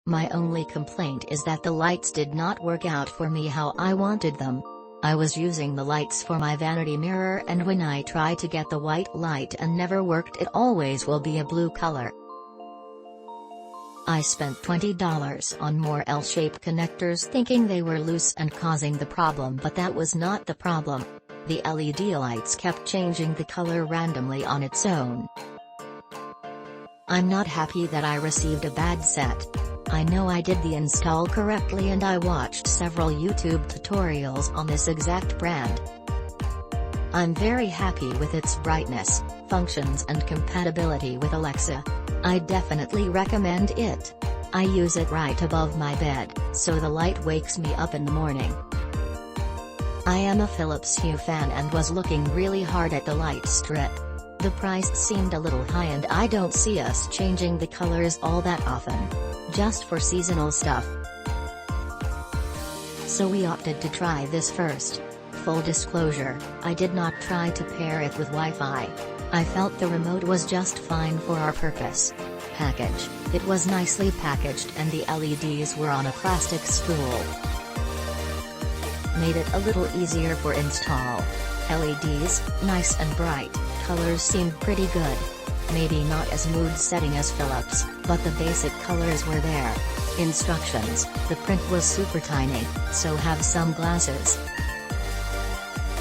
My only complaint is that the lights did not work out for me how I wanted them. I was using the lights for my vanity mirror, and when I try to get the white light and never worked, it always will be a blue color. I spent $20 on more L-shaped connectors thinking they were loose and causing the problem, but that was not the problem. The LED lights kept changing the color randomly on its own. I'm not happy that I received a bad set. I know I did the install correctly and I watched several YouTube tutorials on this exact brand. I'm very happy with its brightness, functions and compatibility with Alexa. I definitely recommend it. I use it right above my bed, so the light wakes me up in the morning. I am a Philips Hue fan and was looking really hard at the light strip. The price seemed a little high and I don't see us changing the colors all that often. Just for seasonal stuff. So we opted to try this first. Full disclosure, I did not try to pair it with Wi-Fi. I felt the remote was just fine for our purpose. Package, it was nicely packaged and the LEDs were on a plastic stool. Made it a little easier for install. LEDs, nice and bright, colors seemed pretty good. Maybe not as mood-setting as Philips, but the basic colors were there. Instructions, the print was super tiny, so have some glasses.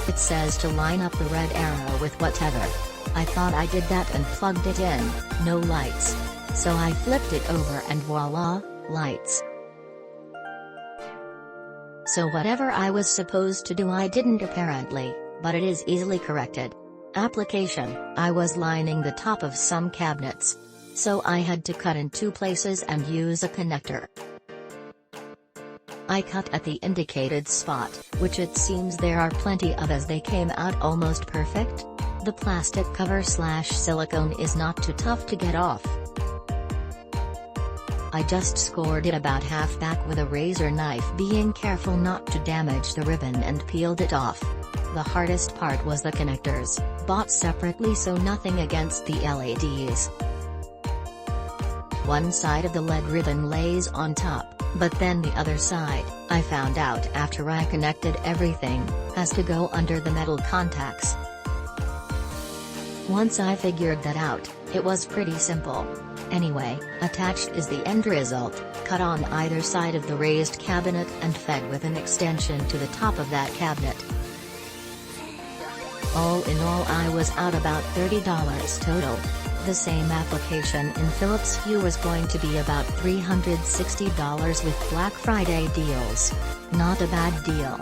It says to line up the red arrow with whatever. I thought I did that and plugged it in, no lights. So I flipped it over and voila, lights. So whatever I was supposed to do I didn't apparently, but it is easily corrected. Application, I was lining the top of some cabinets. So I had to cut in two places and use a connector. I cut at the indicated spot, which it seems there are plenty of as they came out almost perfect. The plastic cover/silicone is not too tough to get off. I just scored it about half back with a razor knife, being careful not to damage the ribbon, and peeled it off. The hardest part was the connectors, bought separately so nothing against the LEDs. One side of the LED ribbon lays on top, but then the other side, I found out after I connected everything, has to go under the metal contacts. Once I figured that out, it was pretty simple. Anyway, attached is the end result, cut on either side of the raised cabinet and fed with an extension to the top of that cabinet. All in all I was out about $30 total. The same application in Philips Hue was going to be about $360 with Black Friday deals. Not a bad deal.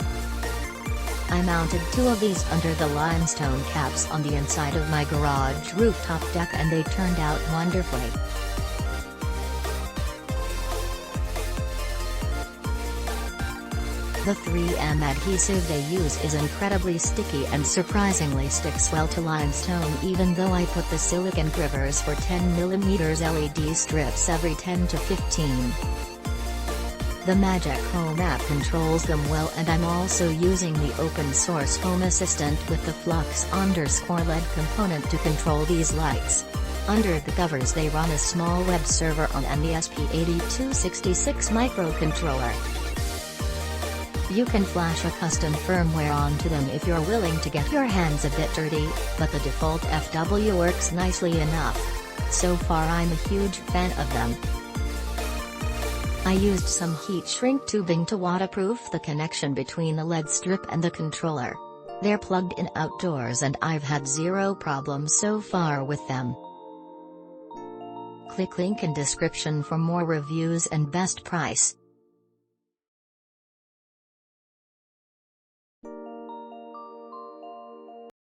I mounted two of these under the limestone caps on the inside of my garage rooftop deck and they turned out wonderfully. The 3M adhesive they use is incredibly sticky and surprisingly sticks well to limestone, even though I put the silicone grivers for 10mm LED strips every 10 to 15. The Magic Home app controls them well, and I'm also using the open source Home Assistant with the Flux_LED component to control these lights. Under the covers they run a small web server on an ESP8266 microcontroller. You can flash a custom firmware onto them if you're willing to get your hands a bit dirty, but the default FW works nicely enough. So far I'm a huge fan of them. I used some heat shrink tubing to waterproof the connection between the LED strip and the controller. They're plugged in outdoors and I've had zero problems so far with them. Click link in description for more reviews and best price.